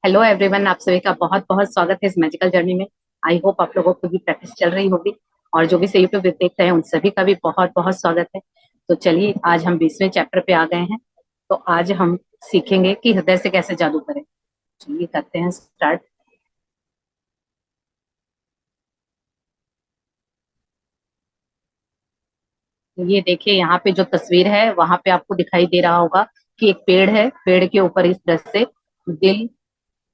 Hello everyone, आप सभी का बहुत बहुत स्वागत है इस मैजिकल जर्नी में। आई होप आप लोगों को भी प्रैक्टिस चल रही होगी और जो भी से यूट्यूब पे देखते हैं उन सभी का भी बहुत बहुत स्वागत है। तो चलिए, आज हम 20वें चैप्टर पे आ गए हैं। तो आज हम सीखेंगे कि हृदय से कैसे जादू करें। चलिए करते हैं स्टार्ट। ये देखिए, यहाँ पे जो तस्वीर है वहां पे आपको दिखाई दे रहा होगा कि एक पेड़ है। पेड़ के ऊपर इस तरह से दिल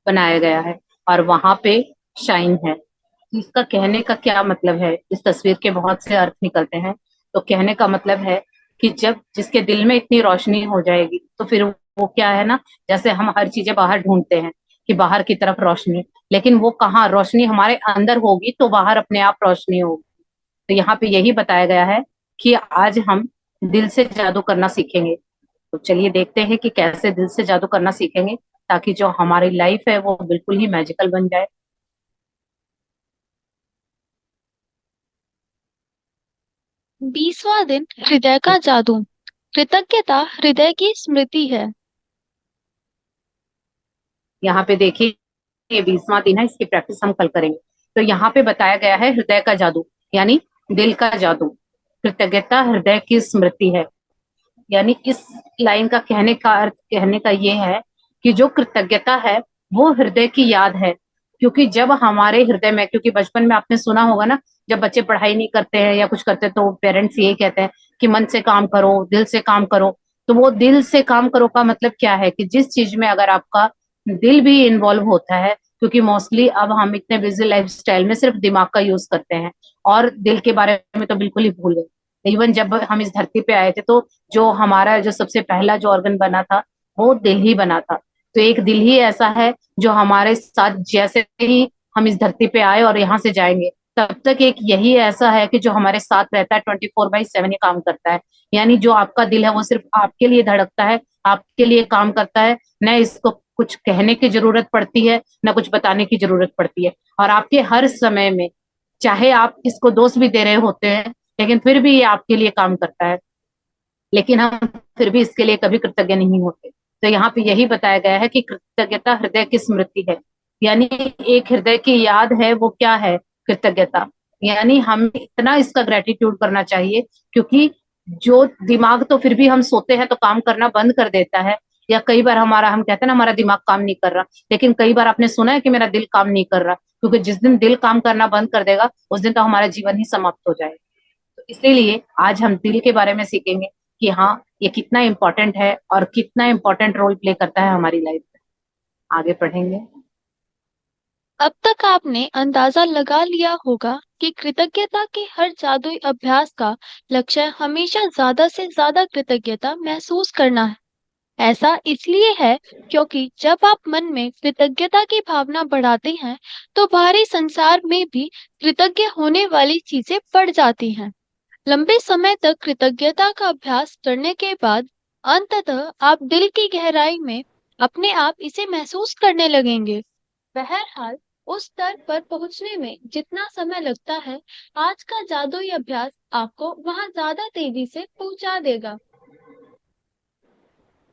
बनाया गया है और वहां पे शाइन है। इसका कहने का क्या मतलब है? इस तस्वीर के बहुत से अर्थ निकलते हैं। तो कहने का मतलब है कि जब जिसके दिल में इतनी रोशनी हो जाएगी तो फिर वो क्या है ना, जैसे हम हर चीजें बाहर ढूंढते हैं कि बाहर की तरफ रोशनी, लेकिन वो कहाँ, रोशनी हमारे अंदर होगी तो बाहर अपने आप रोशनी होगी। तो यहाँ पे यही बताया गया है कि आज हम दिल से जादू करना सीखेंगे। तो चलिए देखते हैं कि कैसे दिल से जादू करना सीखेंगे ताकि जो हमारी लाइफ है वो बिल्कुल ही मैजिकल बन जाए। 20वां दिन हृदय का जादू। कृतज्ञता हृदय की स्मृति है। यहाँ पे देखिए, ये 20वां दिन है, इसकी प्रैक्टिस हम कल करेंगे। तो यहाँ पे बताया गया है हृदय का जादू, यानी दिल का जादू। कृतज्ञता हृदय की स्मृति है, यानी इस लाइन का कहने का अर्थ, कहने का ये है कि जो कृतज्ञता है वो हृदय की याद है। क्योंकि जब हमारे हृदय में, क्योंकि बचपन में आपने सुना होगा ना, जब बच्चे पढ़ाई नहीं करते हैं या कुछ करते हैं तो पेरेंट्स ये कहते हैं कि मन से काम करो, दिल से काम करो। तो वो दिल से काम करो का मतलब क्या है कि जिस चीज में अगर आपका दिल भी इन्वॉल्व होता है, क्योंकि मोस्टली अब हम इतने बिजी लाइफ स्टाइल में सिर्फ दिमाग का यूज करते हैं और दिल के बारे में तो बिल्कुल ही भूल गए। इवन जब हम इस धरती पे आए थे तो जो हमारा जो सबसे पहला जो ऑर्गन बना था वो दिल ही बना था। तो एक दिल ही ऐसा है जो हमारे साथ, जैसे ही हम इस धरती पे आए और यहाँ से जाएंगे तब तक एक यही ऐसा है कि जो हमारे साथ रहता है, 24/7 ये काम करता है। यानी जो आपका दिल है वो सिर्फ आपके लिए धड़कता है, आपके लिए काम करता है। न इसको कुछ कहने की जरूरत पड़ती है, न कुछ बताने की जरूरत पड़ती है। और आपके हर समय में, चाहे आप इसको दोष भी दे रहे होते हैं, लेकिन फिर भी ये आपके लिए काम करता है। लेकिन हम फिर भी इसके लिए कभी कृतज्ञ नहीं होते। तो यहाँ पे यही बताया गया है कि कृतज्ञता हृदय की स्मृति है, यानी एक हृदय की याद है। वो क्या है? कृतज्ञता। यानी हमें इतना इसका ग्रेटिट्यूड करना चाहिए, क्योंकि जो दिमाग तो फिर भी हम सोते हैं तो काम करना बंद कर देता है। या कई बार हमारा, हम कहते हैं ना, हमारा दिमाग काम नहीं कर रहा, लेकिन कई बार आपने सुना है कि मेरा दिल काम नहीं कर रहा, क्योंकि जिस दिन दिल काम करना बंद कर देगा उस दिन तो हमारा जीवन ही समाप्त हो जाएगा। तो इसीलिए आज हम दिल के बारे में सीखेंगे कि हाँ, ये कितना इम्पोर्टेंट है और कितना इम्पोर्टेंट रोल प्ले करता है हमारी लाइफ में। आगे पढ़ेंगे। अब तक आपने अंदाजा लगा लिया होगा कि कृतज्ञता के हर जादुई अभ्यास का लक्ष्य हमेशा ज्यादा से ज्यादा कृतज्ञता महसूस करना है। ऐसा इसलिए है क्योंकि जब आप मन में कृतज्ञता की भावना बढ़ाते हैं, तो बाहरी संसार में भी कृतज्ञ होने वाली चीजें बढ़ जाती हैं। लंबे समय तक कृतज्ञता का अभ्यास करने के बाद अंततः आप दिल की गहराई में अपने आप इसे महसूस करने लगेंगे। बहरहाल, उस स्तर पर पहुंचने में जितना समय लगता है, आज का जादुई अभ्यास आपको वहां ज्यादा तेजी से पहुंचा देगा।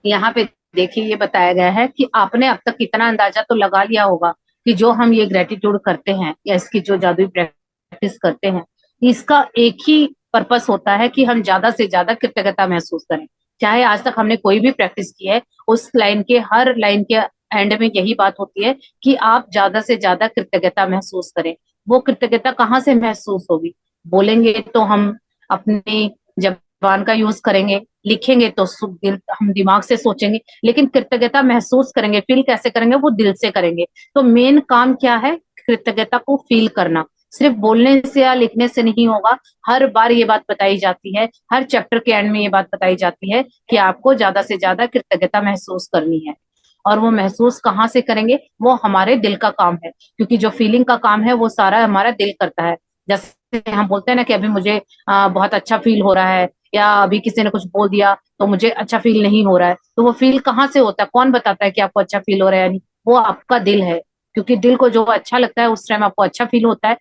यहाँ पे देखिए, ये बताया गया है कि आपने अब तक कितना अंदाजा तो लगा लिया होगा कि जो हम ये ग्रेटिट्यूड करते हैं या इसकी जो जादुई प्रैक्टिस करते हैं, इसका एक ही पर्पस होता है कि हम ज्यादा से ज्यादा कृतज्ञता महसूस करें। चाहे आज तक हमने कोई भी प्रैक्टिस की है, उस लाइन के, हर लाइन के एंड में यही बात होती है कि आप ज्यादा से ज्यादा कृतज्ञता महसूस करें। वो कृतज्ञता कहाँ से महसूस होगी? बोलेंगे तो हम अपनी जबान का यूज करेंगे, लिखेंगे तो दिल, हम दिमाग से सोचेंगे, लेकिन कृतज्ञता महसूस करेंगे, फील कैसे करेंगे? वो दिल से करेंगे। तो मेन काम क्या है? कृतज्ञता को फील करना। सिर्फ बोलने से या लिखने से नहीं होगा। हर बार ये बात बताई जाती है, हर चैप्टर के एंड में ये बात बताई जाती है कि आपको ज्यादा से ज्यादा कृतज्ञता महसूस करनी है। और वो महसूस कहाँ से करेंगे? वो हमारे दिल का काम है, क्योंकि जो फीलिंग का काम है वो सारा हमारा दिल करता है। जैसे हम बोलते हैं ना कि अभी मुझे बहुत अच्छा फील हो रहा है, या अभी किसी ने कुछ बोल दिया तो मुझे अच्छा फील नहीं हो रहा है, तो वो फील कहाँ से होता है? कौन बताता है कि आपको अच्छा फील हो रहा है? यानी वो आपका दिल है। क्योंकि दिल को जो अच्छा लगता है उस टाइम आपको अच्छा फील होता है,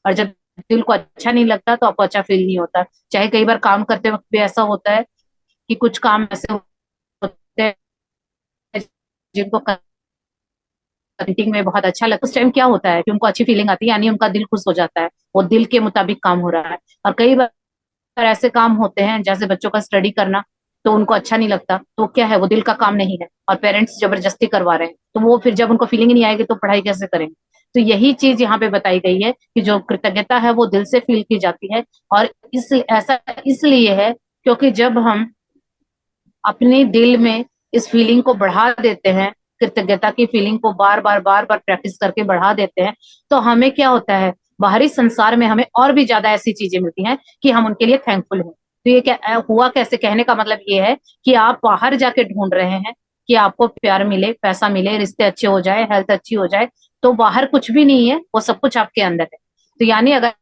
और जब दिल को अच्छा नहीं लगता तो आपको अच्छा फील नहीं होता। चाहे कई बार काम करते वक्त भी ऐसा होता है कि कुछ काम ऐसे होते हैं जिनको पेंटिंग में बहुत अच्छा लगता है, उस टाइम क्या होता है कि उनको अच्छी फीलिंग आती है, यानी उनका दिल खुश हो जाता है, वो दिल के मुताबिक काम हो रहा है। और कई बार ऐसे काम होते हैं जैसे बच्चों का स्टडी करना, तो उनको अच्छा नहीं लगता, तो क्या है, वो दिल का काम नहीं है और पेरेंट्स जबरदस्ती करवा रहे हैं, तो वो फिर जब उनको फीलिंग ही नहीं आएगी तो पढ़ाई कैसे करेंगे। तो यही चीज यहाँ पे बताई गई है कि जो कृतज्ञता है वो दिल से फील की जाती है। और इस ऐसा इसलिए है क्योंकि जब हम अपने दिल में इस फीलिंग को बढ़ा देते हैं, कृतज्ञता की फीलिंग को बार बार प्रैक्टिस करके बढ़ा देते हैं, तो हमें क्या होता है, बाहरी संसार में हमें और भी ज्यादा ऐसी चीजें मिलती हैं कि हम उनके लिए थैंकफुल हैं। तो ये क्या हुआ, कैसे, कहने का मतलब ये है कि आप बाहर जाके ढूंढ रहे हैं कि आपको प्यार मिले, पैसा मिले, रिश्ते अच्छे हो जाए, हेल्थ अच्छी हो जाए, तो बाहर कुछ भी नहीं है, वो सब कुछ आपके अंदर है। तो यानी अगर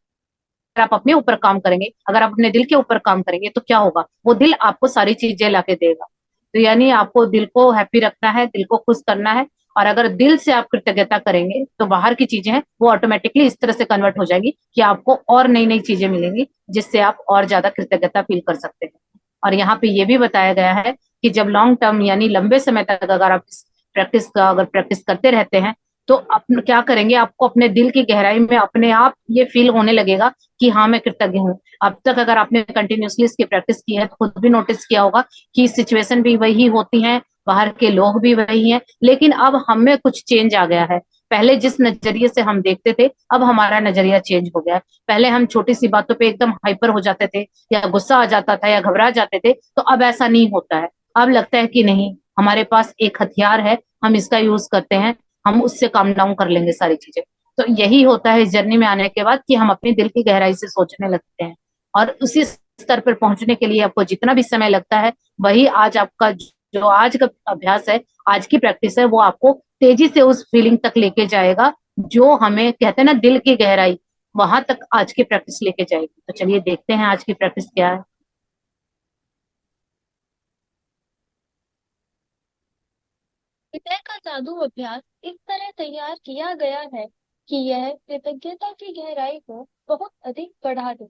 आप अपने ऊपर काम करेंगे, अगर आप अपने दिल के ऊपर काम करेंगे, तो क्या होगा, वो दिल आपको सारी चीजें लाके देगा। तो यानी आपको दिल को हैप्पी रखना है, दिल को खुश करना है। और अगर दिल से आप कृतज्ञता करेंगे तो बाहर की चीजें हैं वो ऑटोमेटिकली इस तरह से कन्वर्ट हो जाएगी कि आपको और नई नई चीजें मिलेंगी, जिससे आप और ज्यादा कृतज्ञता फील कर सकते हैं। और यहाँ पे ये भी बताया गया है कि जब लॉन्ग टर्म यानी लंबे समय तक अगर आप इस प्रैक्टिस करते रहते हैं, तो अपन क्या करेंगे, आपको अपने दिल की गहराई में अपने आप ये फील होने लगेगा कि हाँ मैं कृतज्ञ हूँ। अब तक अगर आपने कंटिन्यूअसली इसकी प्रैक्टिस की है तो खुद भी नोटिस किया होगा कि सिचुएशन भी वही होती हैं, बाहर के लोग भी वही हैं, लेकिन अब हमें कुछ चेंज आ गया है। पहले जिस नजरिए से हम देखते थे, अब हमारा नजरिया चेंज हो गया है। पहले हम छोटी सी बातों पे एकदम हाइपर हो जाते थे, या गुस्सा आ जाता था, या घबरा जाते थे, तो अब ऐसा नहीं होता है। अब लगता है कि नहीं, हमारे पास एक हथियार है, हम इसका यूज करते हैं, हम उससे काम डाउन कर लेंगे सारी चीजें। तो यही होता है इस जर्नी में आने के बाद कि हम अपने दिल की गहराई से सोचने लगते हैं। और उसी स्तर पर पहुंचने के लिए आपको जितना भी समय लगता है, वही आज आपका जो आज का अभ्यास है, आज की प्रैक्टिस है, वो आपको तेजी से उस फीलिंग तक लेके जाएगा जो हमें कहते हैं ना, दिल की गहराई, वहां तक आज की प्रैक्टिस लेके जाएगी। तो चलिए देखते हैं आज की प्रैक्टिस क्या है। हृदय का जादू अभ्यास इस तरह तैयार किया गया है कि यह कृतज्ञता की गहराई को बहुत अधिक बढ़ा दे।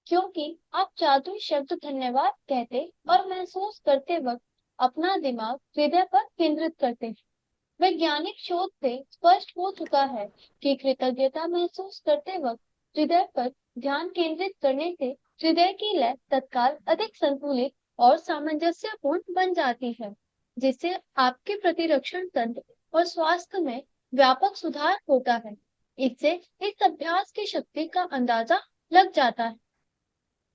क्योंकि आप जादुई शब्द धन्यवाद कहते और महसूस करते वक्त अपना दिमाग हृदय पर केंद्रित करते हैं। वैज्ञानिक शोध से स्पष्ट हो चुका है कि कृतज्ञता महसूस करते वक्त हृदय पर ध्यान केंद्रित करने से हृदय की लय तत्काल अधिक संतुलित और सामंजस्यपूर्ण बन जाती है, जिससे आपके प्रतिरक्षण तंत्र और स्वास्थ्य में व्यापक सुधार होता है। इससे इस अभ्यास की शक्ति का अंदाजा लग जाता है।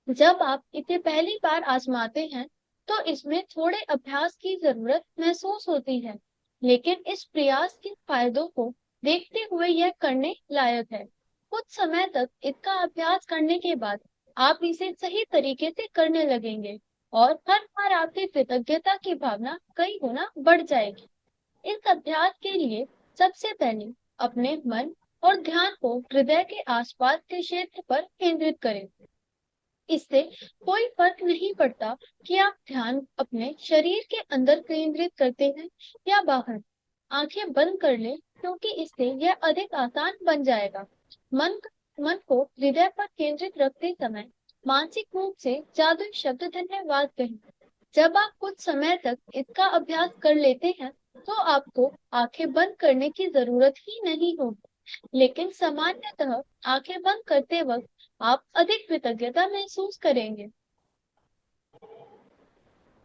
जब आप इसे पहली बार आजमाते हैं, तो इसमें थोड़े अभ्यास की जरूरत महसूस होती है, लेकिन इस प्रयास के फायदों को देखते हुए यह करने लायक है। कुछ समय तक इसका अभ्यास करने के बाद आप इसे सही तरीके से करने लगेंगे और हर बार आपकी कृतज्ञता की भावना कई गुना बढ़ जाएगी। इस अभ्यास के लिए सबसे पहले अपने मन और ध्यान को हृदय के आसपास के क्षेत्र पर केंद्रित करें। इससे कोई फर्क नहीं पड़ता कि आप ध्यान अपने शरीर के अंदर केंद्रित करते हैं या बाहर। आंखें बंद कर लें, क्योंकि इससे यह अधिक आसान बन जाएगा। मन मन को हृदय पर केंद्रित रखते समय मानसिक रूप से जादुई शब्द धन्यवाद कहें। जब आप कुछ समय तक इसका अभ्यास कर लेते हैं, तो आपको आंखें बंद करने की जरूरत ही नहीं होगी। लेकिन सामान्यतः आंखें बंद करते वक्त आप अधिक कृतज्ञता महसूस करेंगे।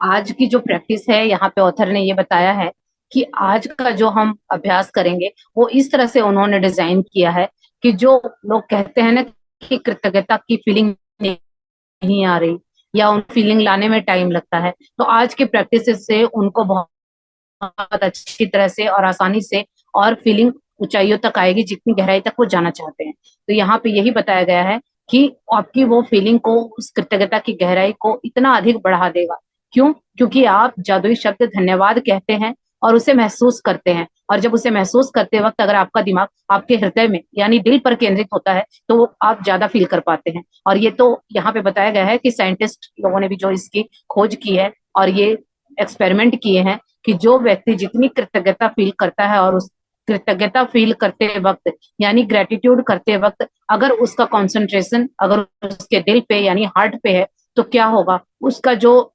आज की जो प्रैक्टिस है, यहाँ पे ऑथर ने ये बताया है कि आज का जो हम अभ्यास करेंगे वो इस तरह से उन्होंने डिजाइन किया है कि जो लोग कहते हैं ना कि कृतज्ञता की फीलिंग नहीं आ रही, या उन फीलिंग लाने में टाइम लगता है, तो आज की प्रैक्टिस से उनको बहुत अच्छी तरह से और आसानी से और फीलिंग ऊंचाइयों तक आएगी जितनी गहराई तक वो जाना चाहते हैं। तो यहाँ पे यही बताया गया है कि आपकी वो फीलिंग को, उस कृतज्ञता की गहराई को इतना अधिक बढ़ा देगा। क्यों? क्योंकि आप जादुई शब्द धन्यवाद कहते हैं और उसे महसूस करते हैं, और जब उसे महसूस करते वक्त अगर आपका दिमाग आपके हृदय में यानी दिल पर केंद्रित होता है, तो वो आप ज्यादा फील कर पाते हैं। और ये तो यहाँ पे बताया गया है कि साइंटिस्ट लोगों ने भी जो इसकी खोज की है और ये एक्सपेरिमेंट किए हैं कि जो व्यक्ति जितनी कृतज्ञता फील करता है, और उस कृतज्ञता फील करते वक्त यानी ग्रेटिट्यूड करते वक्त अगर उसका कंसंट्रेशन अगर उसके दिल पे यानी हार्ट पे है, तो क्या होगा, उसका जो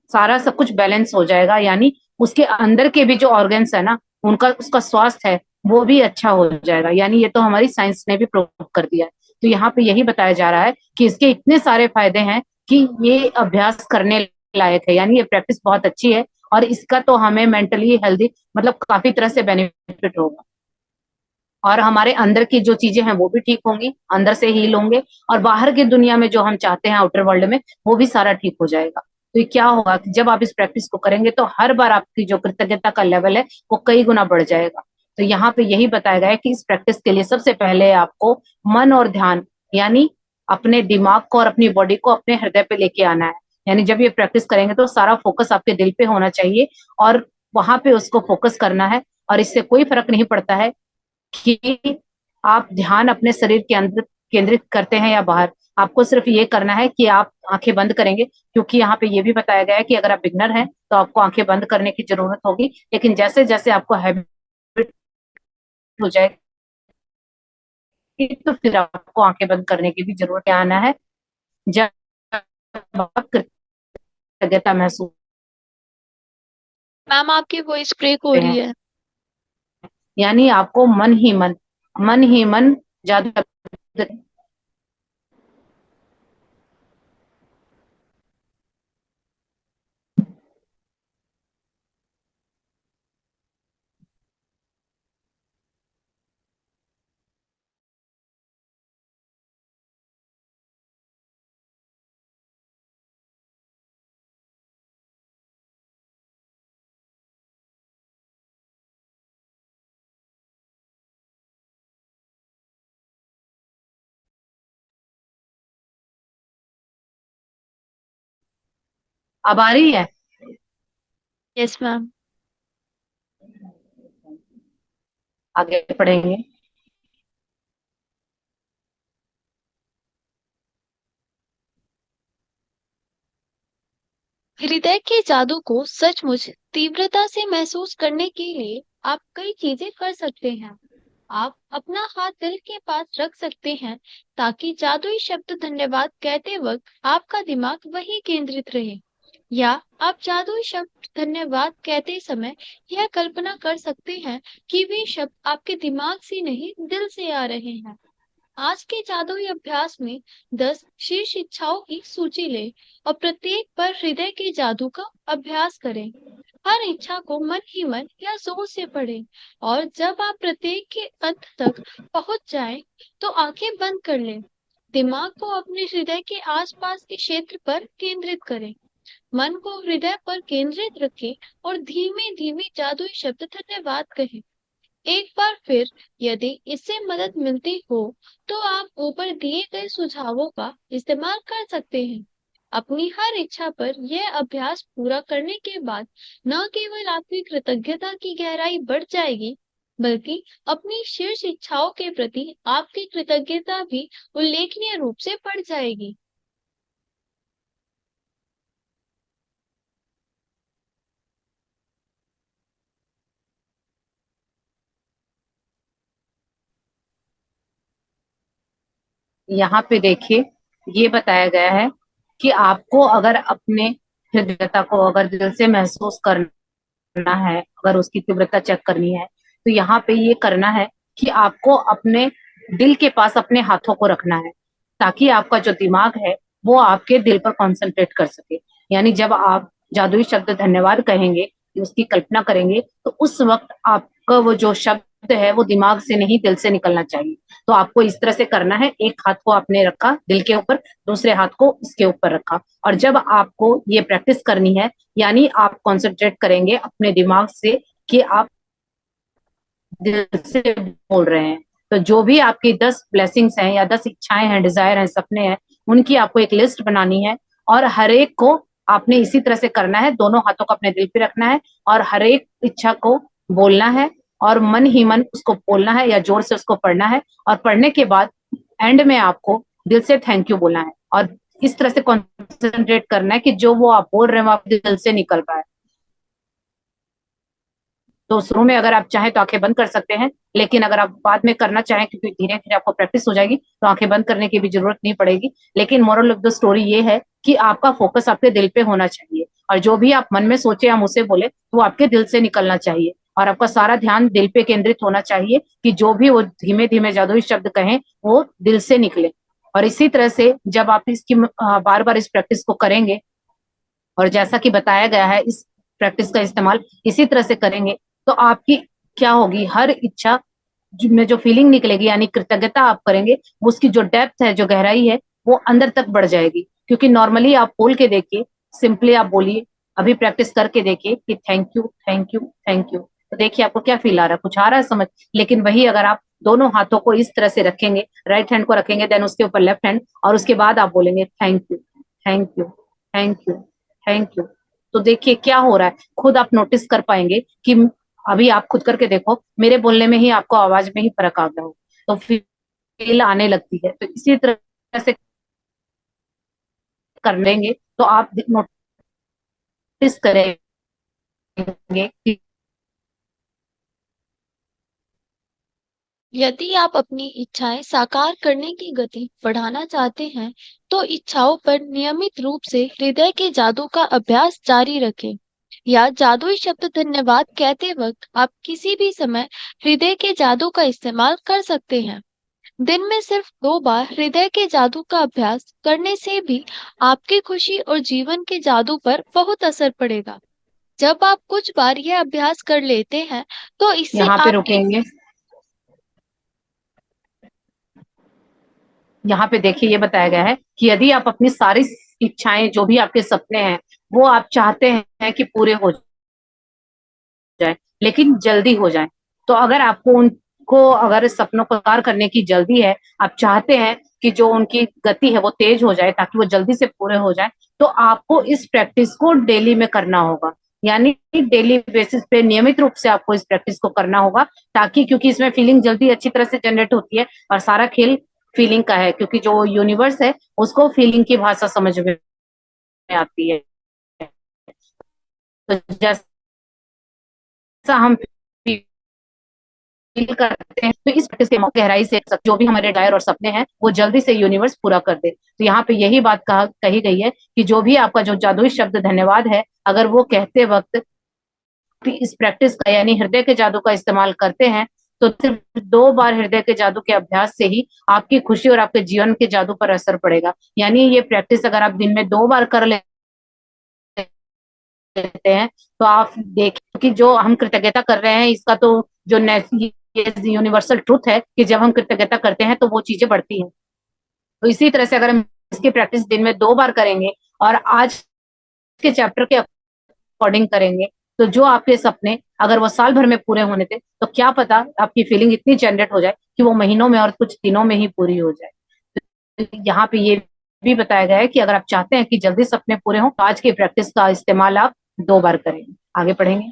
सारा सब कुछ बैलेंस हो जाएगा, यानी उसके अंदर के भी जो ऑर्गन्स है ना, उनका उसका स्वास्थ्य है वो भी अच्छा हो जाएगा। यानी ये तो हमारी साइंस ने भी प्रूव कर दिया है। तो यहाँ पे यही बताया जा रहा है कि इसके इतने सारे फायदे हैं कि ये अभ्यास करने लायक है, यानी ये प्रैक्टिस बहुत अच्छी है। और इसका तो हमें मेंटली हेल्दी मतलब काफी तरह से बेनिफिट होगा, और हमारे अंदर की जो चीजें हैं वो भी ठीक होंगी, अंदर से हील होंगे, और बाहर की दुनिया में जो हम चाहते हैं आउटर वर्ल्ड में, वो भी सारा ठीक हो जाएगा। तो ये क्या होगा कि जब आप इस प्रैक्टिस को करेंगे तो हर बार आपकी जो कृतज्ञता का लेवल है वो कई गुना बढ़ जाएगा। तो यहाँ पे यही बताया गया है कि इस प्रैक्टिस के लिए सबसे पहले आपको मन और ध्यान, यानी अपने दिमाग को और अपनी बॉडी को अपने हृदय पे लेके आना है। यानी जब ये प्रैक्टिस करेंगे तो सारा फोकस आपके दिल पे होना चाहिए, और वहां पे उसको फोकस करना है। और इससे कोई फर्क नहीं पड़ता है कि आप ध्यान अपने शरीर के अंदर केंद्रित करते हैं या बाहर। आपको सिर्फ ये करना है कि आप आंखें बंद करेंगे, क्योंकि यहाँ पे ये भी बताया गया है कि अगर आप बिगनर हैं तो आपको आंखें बंद करने की जरूरत होगी, लेकिन जैसे जैसे आपको हैबिट हो जाएगी तो फिर आपको आंखें बंद करने की भी जरूरत आना है जब आप कृतज्ञता महसूस मैम आपकी वॉइस ब्रेक हो करते रही हैं। है। यानी आपको मन ही मन ज्यादा अब आ रही है। Yes ma'am. आगे पढ़ेंगे। हृदय के जादू को सचमुच तीव्रता से महसूस करने के लिए आप कई चीजें कर सकते हैं। आप अपना हाथ दिल के पास रख सकते हैं ताकि जादुई शब्द धन्यवाद कहते वक्त आपका दिमाग वहीं केंद्रित रहे। या आप जादुई शब्द धन्यवाद कहते समय यह कल्पना कर सकते हैं कि वे शब्द आपके दिमाग से नहीं दिल से आ रहे हैं। आज के जादुई अभ्यास में 10 शीर्ष इच्छाओं की सूची लें और प्रत्येक पर हृदय के जादू का अभ्यास करें। हर इच्छा को मन ही मन या जोर से पढ़ें, और जब आप प्रत्येक के अंत तक पहुंच जाएं, तो आंखें बंद कर लें। दिमाग को अपने हृदय के आसपास के क्षेत्र पर केंद्रित करें। मन को हृदय पर केंद्रित रखें और धीमे धीमे जादुई शब्द धन्यवाद कहें। एक बार फिर, यदि इससे मदद मिलती हो तो आप ऊपर दिए गए सुझावों का इस्तेमाल कर सकते हैं। अपनी हर इच्छा पर यह अभ्यास पूरा करने के बाद न केवल आपकी कृतज्ञता की गहराई बढ़ जाएगी, बल्कि अपनी शीर्ष इच्छाओं के प्रति आपकी कृतज्ञता भी उल्लेखनीय रूप से बढ़ जाएगी। यहाँ पे देखिए, ये बताया गया है कि आपको अगर अपने हृदयता को अगर दिल से महसूस करना है, अगर उसकी तीव्रता चेक करनी है, तो यहाँ पे ये करना है कि आपको अपने दिल के पास अपने हाथों को रखना है, ताकि आपका जो दिमाग है वो आपके दिल पर कंसंट्रेट कर सके। यानी जब आप जादुई शब्द धन्यवाद कहेंगे, उसकी कल्पना करेंगे, तो उस वक्त आपका वो जो शब्द है वो दिमाग से नहीं दिल से निकलना चाहिए। तो आपको इस तरह से करना है, एक हाथ को आपने रखा दिल के ऊपर, दूसरे हाथ को इसके ऊपर रखा, और जब आपको ये प्रैक्टिस करनी है, यानी आप कॉन्सेंट्रेट करेंगे अपने दिमाग से कि आप दिल से बोल रहे हैं। तो जो भी आपकी 10 ब्लेसिंग्स हैं या 10 इच्छाएं हैं, डिजायर हैं, सपने हैं, उनकी आपको एक लिस्ट बनानी है, और हर एक को आपने इसी तरह से करना है, दोनों हाथों को अपने दिल पे रखना है और हर एक इच्छा को बोलना है, और मन ही मन उसको बोलना है या जोर से उसको पढ़ना है। और पढ़ने के बाद एंड में आपको दिल से थैंक यू बोलना है, और इस तरह से कॉन्सेंट्रेट करना है कि जो वो आप बोल रहे हैं वो आपके दिल से निकल रहा है। तो शुरू में अगर आप चाहें तो आंखें बंद कर सकते हैं, लेकिन अगर आप बाद में करना चाहें, क्योंकि धीरे धीरे आपको प्रैक्टिस हो जाएगी, तो आंखें बंद करने की भी जरूरत नहीं पड़ेगी। लेकिन मोरल ऑफ द स्टोरी ये है कि आपका फोकस आपके दिल पे होना चाहिए, और जो भी आप मन में सोचे या मुंह से बोले तो वो आपके दिल से निकलना चाहिए, और आपका सारा ध्यान दिल पे केंद्रित होना चाहिए कि जो भी वो धीमे धीमे जादुई शब्द कहें वो दिल से निकले। और इसी तरह से जब आप इसकी बार बार इस प्रैक्टिस को करेंगे, और जैसा कि बताया गया है इस प्रैक्टिस का इस्तेमाल इसी तरह से करेंगे, तो आपकी क्या होगी, हर इच्छा में जो फीलिंग निकलेगी यानी कृतज्ञता आप करेंगे, वो उसकी जो डेप्थ है, जो गहराई है, वो अंदर तक बढ़ जाएगी। क्योंकि नॉर्मली आप बोल के देखिए, सिंपली आप बोलिए, अभी प्रैक्टिस करके देखिए कि thank you thank you thank you, तो देखिए आपको क्या फील आ रहा है, कुछ आ रहा है समझ। लेकिन वही अगर आप दोनों हाथों को इस तरह से रखेंगे, राइट हैंड को रखेंगे, देन उसके ऊपर लेफ्ट हैंड, और उसके बाद आप बोलेंगे thank you thank you thank you thank you, तो देखिए क्या हो रहा है, खुद आप नोटिस कर पाएंगे कि अभी आप खुद करके देखो, मेरे बोलने में ही आपको आवाज में ही फर्क आ गया हो, तो फील आने लगती है। तो इसी तरह से कर लेंगे तो आप नोटिस करेंगे कि यदि आप अपनी इच्छाएं साकार करने की गति बढ़ाना चाहते हैं, तो इच्छाओं पर नियमित रूप से हृदय के जादू का अभ्यास जारी रखें। या जादुई शब्द धन्यवाद कहते वक्त आप किसी भी समय हृदय के जादू का इस्तेमाल कर सकते हैं। दिन में सिर्फ 2 बार हृदय के जादू का अभ्यास करने से भी आपकी खुशी और जीवन के जादू पर बहुत असर पड़ेगा। जब आप कुछ बार यह अभ्यास कर लेते हैं, तो इससे यहाँ पे आपकी रुकेंगे। यहाँ पे देखिए ये बताया गया है कि यदि आप अपनी सारी इच्छाएं, जो भी आपके सपने हैं, वो आप चाहते हैं कि पूरे हो जाए, लेकिन जल्दी हो जाए, तो अगर आपको उनको, अगर इस सपनों को साकार करने की जल्दी है, आप चाहते हैं कि जो उनकी गति है वो तेज हो जाए ताकि वो जल्दी से पूरे हो जाए, तो आपको इस प्रैक्टिस को डेली में करना होगा। यानी डेली बेसिस पे नियमित रूप से आपको इस प्रैक्टिस को करना होगा, ताकि, क्योंकि इसमें फीलिंग जल्दी अच्छी तरह से जनरेट होती है, और सारा खेल फीलिंग का है, क्योंकि जो यूनिवर्स है उसको फीलिंग की भाषा समझ में आती है। तो जैसा हम फील करते हैं, तो इस प्रैक्टिस के गहराई से जो भी हमारे डायर और सपने हैं वो जल्दी से यूनिवर्स पूरा कर दे। तो यहाँ पे यही बात कही गई है कि जो भी आपका जो जादुई शब्द धन्यवाद है, अगर वो कहते वक्त इस प्रैक्टिस का यानी हृदय के जादू का इस्तेमाल करते हैं, तो सिर्फ 2 बार हृदय के जादू के अभ्यास से ही आपकी खुशी और आपके जीवन के जादू पर असर पड़ेगा। यानी ये प्रैक्टिस अगर आप दिन में 2 बार कर लेते हैं, तो आप देखिए कि जो हम कृतज्ञता कर रहे हैं, इसका तो जो ये यूनिवर्सल ट्रूथ है कि जब हम कृतज्ञता करते हैं तो वो चीजें बढ़ती हैं। तो इसी तरह से अगर हम इसकी प्रैक्टिस दिन में 2 बार करेंगे और आज के चैप्टर के अकॉर्डिंग करेंगे, तो जो आपके सपने अगर वो साल भर में पूरे होने थे, तो क्या पता आपकी फीलिंग इतनी जनरेट हो जाए कि वो महीनों में और कुछ दिनों में ही पूरी हो जाए। तो यहाँ पे ये भी बताया गया है कि अगर आप चाहते हैं कि जल्दी सपने पूरे हों, तो आज की प्रैक्टिस का इस्तेमाल आप 2 बार करें। आगे पढ़ेंगे।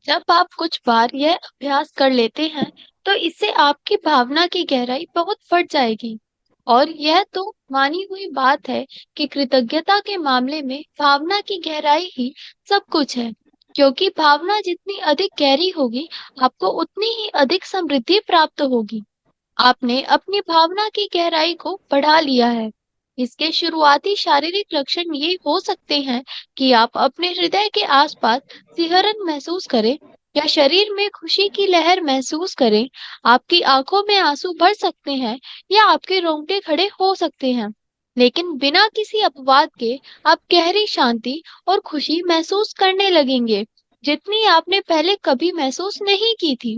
जब आप कुछ बार यह अभ्यास कर लेते हैं, तो इससे आपकी भावना की गहराई बहुत बढ़ जाएगी। और यह तो मानी हुई बात है कि कृतज्ञता के मामले में भावना की गहराई ही सब कुछ है। क्योंकि भावना जितनी अधिक गहरी होगी, आपको उतनी ही अधिक समृद्धि प्राप्त होगी। आपने अपनी भावना की गहराई को बढ़ा लिया है। इसके शुरुआती शारीरिक लक्षण ये हो सकते हैं कि आप अपने हृदय के आसपास सिहरन महसूस करें या शरीर में खुशी की लहर महसूस करें। आपकी आंखों में आंसू भर सकते हैं या आपके रोंगटे खड़े हो सकते हैं। लेकिन बिना किसी अपवाद के आप गहरी शांति और खुशी महसूस करने लगेंगे, जितनी आपने पहले कभी महसूस नहीं की थी।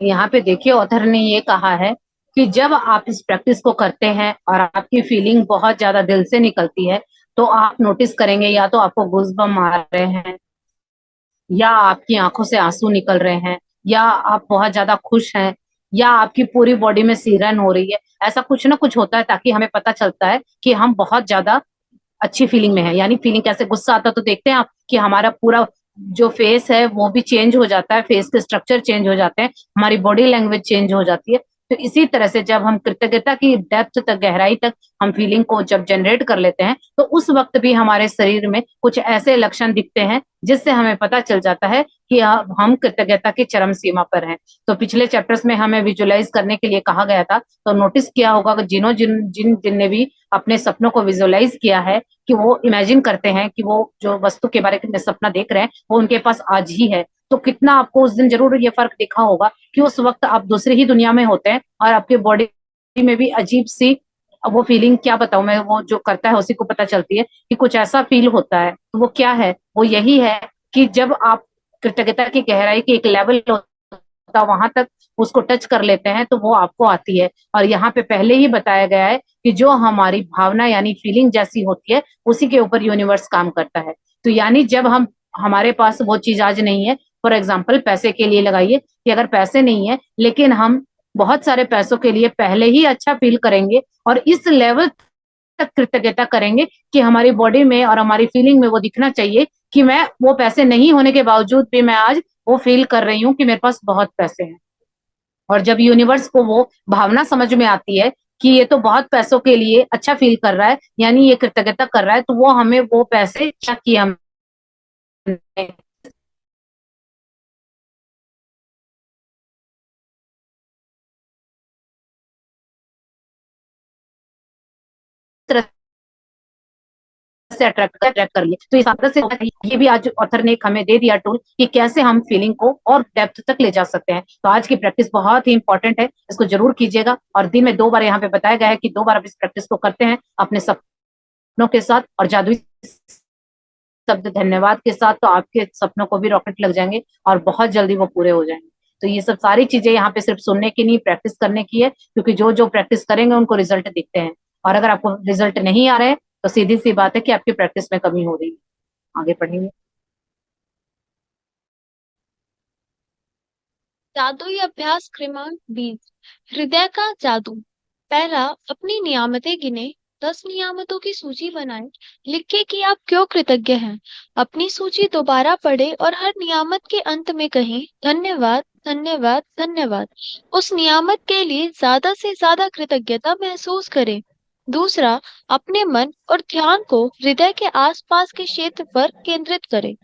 यहाँ पे देखिए ऑथर ने ये कहा है कि जब आप इस प्रैक्टिस को करते हैं और आपकी फीलिंग बहुत ज्यादा दिल से निकलती है, तो आप नोटिस करेंगे या तो आपको गूज़बम्प आ रहे हैं, या आपकी आंखों से आंसू निकल रहे हैं, या आप बहुत ज्यादा खुश हैं, या आपकी पूरी बॉडी में सिहरन हो रही है। ऐसा कुछ ना कुछ होता है ताकि हमें पता चलता है कि हम बहुत ज्यादा अच्छी फीलिंग में है। यानी फीलिंग कैसे, गुस्सा आता तो देखते हैं आप कि हमारा पूरा जो फेस है वो भी चेंज हो जाता है, फेस के स्ट्रक्चर चेंज हो जाते हैं, हमारी बॉडी लैंग्वेज चेंज हो जाती है। तो इसी तरह से जब हम कृतज्ञता की डेप्थ तक, गहराई तक हम फीलिंग को जब जनरेट कर लेते हैं, तो उस वक्त भी हमारे शरीर में कुछ ऐसे लक्षण दिखते हैं जिससे हमें पता चल जाता है कि अब हम कृतज्ञता की चरम सीमा पर हैं। तो पिछले चैप्टर्स में हमें विजुअलाइज करने के लिए कहा गया था, तो नोटिस किया होगा कि जिन ने भी अपने सपनों को विजुअलाइज किया है, कि वो इमेजिन करते हैं कि वो जो वस्तु के बारे में सपना देख रहे हैं वो उनके पास आज ही है। तो कितना आपको उस दिन जरूर ये फर्क दिखा होगा कि उस वक्त आप दूसरी ही दुनिया में होते हैं और आपके बॉडी में भी अजीब सी, अब वो फीलिंग क्या बताऊं मैं, वो जो करता है उसी को पता चलती है कि कुछ ऐसा फील होता है। तो वो क्या है, वो यही है कि जब आप कृतज्ञता की गहराई की एक लेवल होता वहां तक उसको टच कर लेते हैं तो वो आपको आती है। और यहाँ पे पहले ही बताया गया है कि जो हमारी भावना यानी फीलिंग जैसी होती है उसी के ऊपर यूनिवर्स काम करता है। तो यानी जब हम, हमारे पास वो चीज आज नहीं है, फॉर एग्जाम्पल पैसे के लिए लगाइए कि अगर पैसे नहीं है लेकिन हम बहुत सारे पैसों के लिए पहले ही अच्छा फील करेंगे और इस लेवल तक कृतज्ञता करेंगे कि हमारी बॉडी में और हमारी फीलिंग में वो दिखना चाहिए कि मैं, वो पैसे नहीं होने के बावजूद भी मैं आज वो फील कर रही हूँ कि मेरे पास बहुत पैसे हैं। और जब यूनिवर्स को वो भावना समझ में आती है कि ये तो बहुत पैसों के लिए अच्छा फील कर रहा है, यानी ये कृतज्ञता कर रहा है, तो वो हमें वो पैसे क्या किया हमने, से अट्रैक्ट कर लिए। तो इस आदत से ये भी आज ऑथर ने हमें दे दिया टूल कि कैसे हम फीलिंग को और डेप्थ तक ले जा सकते हैं। तो आज की प्रैक्टिस बहुत ही इंपॉर्टेंट है, इसको जरूर कीजिएगा। और दिन में 2 बार यहाँ पे बताया गया है कि 2 बार आप इस प्रैक्टिस को करते हैं अपने सपनों के साथ और जादुई शब्द धन्यवाद के साथ, तो आपके सपनों को भी रॉकेट लग जाएंगे और बहुत जल्दी वो पूरे हो जाएंगे। तो ये सब सारी चीजें यहाँ पे सिर्फ सुनने की नहीं, प्रैक्टिस करने की है, क्योंकि जो जो प्रैक्टिस करेंगे उनको रिजल्ट दिखते हैं। और अगर आपको रिजल्ट नहीं आ रहे तो सीधी सी बात है कि आपकी प्रैक्टिस में कमी हो रही है। आगे पढ़ेंगे। जादुई अभ्यास क्रमांक 20। हृदय का जादू। पहला, अपनी नियामतें गिने। 10 नियामतों की सूची बनाएं। लिखें कि आप क्यों कृतज्ञ हैं। अपनी सूची दोबारा पढ़ें और हर नियामत के अंत में कहें, धन्यवाद, धन्यवाद, धन्यवाद। उस नियामत के लिए ज्यादा से ज्यादा कृतज्ञता महसूस करें। दूसरा, अपने मन और ध्यान को हृदय के आसपास के क्षेत्र पर केंद्रित करें।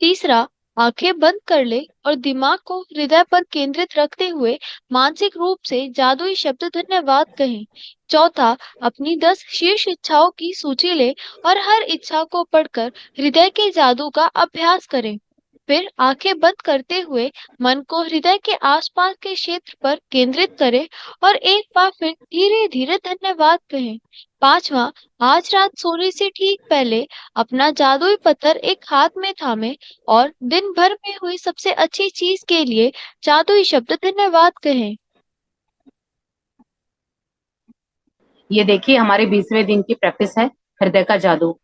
तीसरा, आंखें बंद कर ले और दिमाग को हृदय पर केंद्रित रखते हुए मानसिक रूप से जादुई शब्द धन्यवाद कहें। चौथा, अपनी 10 शीर्ष इच्छाओं की सूची ले और हर इच्छा को पढ़कर हृदय के जादू का अभ्यास करें। फिर आंखें बंद करते हुए मन को हृदय के आसपास के क्षेत्र पर केंद्रित करें और एक बार फिर धीरे धीरे धन्यवाद कहें। पांचवा, आज रात सोने से ठीक पहले अपना जादुई पत्थर एक हाथ में थामे और दिन भर में हुई सबसे अच्छी चीज के लिए जादुई शब्द धन्यवाद कहें। ये देखिए हमारे 20वें दिन की प्रैक्टिस है, हृदय का जादू।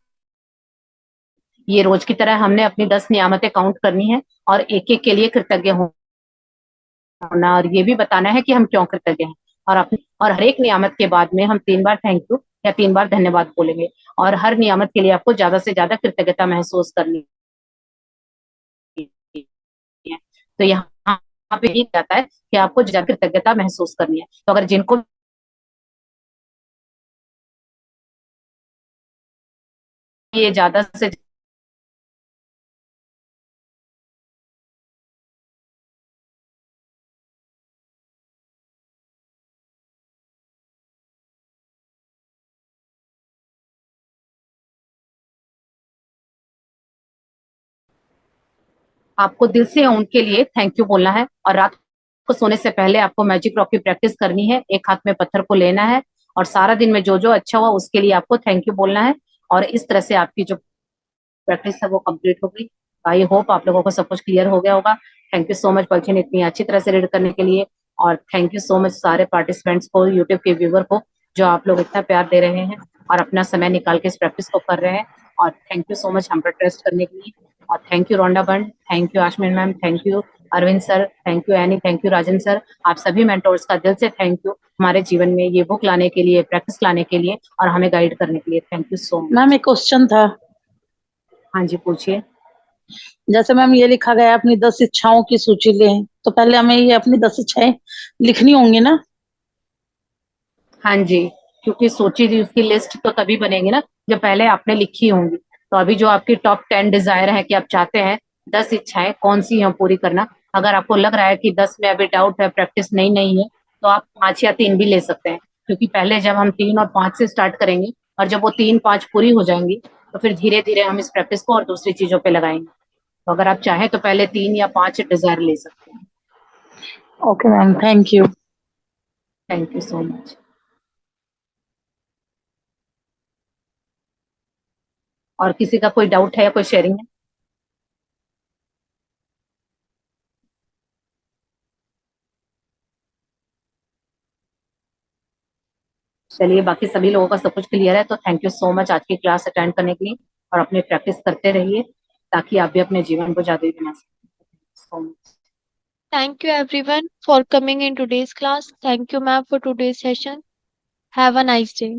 ये रोज की तरह हमने अपनी 10 नियामतें काउंट करनी है और एक एक के लिए कृतज्ञ होना, और ये भी बताना है कि हम क्यों कृतज्ञ हैं। और अपने, और हर एक नियामत के बाद में हम 3 बार थैंक यू या 3 बार धन्यवाद बोलेंगे। और हर नियामत के लिए आपको ज्यादा से ज्यादा कृतज्ञता महसूस करनी है। तो यहाँ पे ये कहता है कि आपको ज्यादा कृतज्ञता महसूस करनी है। तो अगर जिनको ये ज्यादा से आपको दिल से उनके लिए थैंक यू बोलना है। और रात को सोने से पहले आपको मैजिक रॉक की प्रैक्टिस करनी है। एक हाथ में पत्थर को लेना है और सारा दिन में जो जो अच्छा हुआ उसके लिए आपको थैंक यू बोलना है। और इस तरह से आपकी जो प्रैक्टिस है वो कंप्लीट हो गई। आई होप आप लोगों को सब कुछ क्लियर हो गया होगा। थैंक यू सो मच पलचिन, इतनी अच्छी तरह से रीड करने के लिए। और थैंक यू सो मच सारे पार्टिसिपेंट्स को, यूट्यूब के व्यूवर को, जो आप लोग इतना प्यार दे रहे हैं और अपना समय निकाल के इस प्रैक्टिस को कर रहे हैं। और थैंक यू सो मच हम पर ट्रस्ट करने के लिए। और थैंक यू रोंडा बंड, thank you Ashmeen ma'am, thank you Arvind sir, thank you Annie, thank you Rajan sir. आप सभी मेंटोर्स का दिल से थैंक यू, हमारे जीवन में ये बुक लाने के लिए, प्रैक्टिस लाने के लिए और हमें गाइड करने के लिए। Thank you so much. Ma'am एक क्वेश्चन था। हाँ जी पूछिए। जैसे मैम ये लिखा गया अपनी 10 इच्छाओं की सूची लें, तो पहले हमें ये अपनी 10 इच्छाएं लिखनी होंगी ना? हाँ जी, क्योंकि सोची थी उसकी लिस्ट तो तभी बनेगी ना जब पहले आपने लिखी होंगी। तो अभी जो आपकी टॉप 10 डिजायर है कि आप चाहते हैं 10 इच्छाएं कौन सी हैं पूरी करना, अगर आपको लग रहा है कि 10 में अभी डाउट है, प्रैक्टिस नहीं है, तो आप 5 या 3 भी ले सकते हैं। क्योंकि पहले जब हम 3 और 5 से स्टार्ट करेंगे और जब वो 3 5 पूरी हो जाएंगी तो फिर धीरे धीरे हम इस प्रैक्टिस को और दूसरी चीजों पे लगाएंगे। तो अगर आप चाहें तो पहले 3 या 5 डिजायर ले सकते हैं। Okay ma'am, thank you. Thank you so much. और किसी का कोई डाउट है या कोई शेयरिंग है? चलिए, बाकी सभी लोगों का सब कुछ क्लियर है तो थैंक यू सो मच आज की क्लास अटेंड करने के लिए। और अपनी प्रैक्टिस करते रहिए ताकि आप भी अपने जीवन को जादुई बना सकें। Thank you everyone for coming in today's class. Thank you ma'am for today's session. Have a nice day.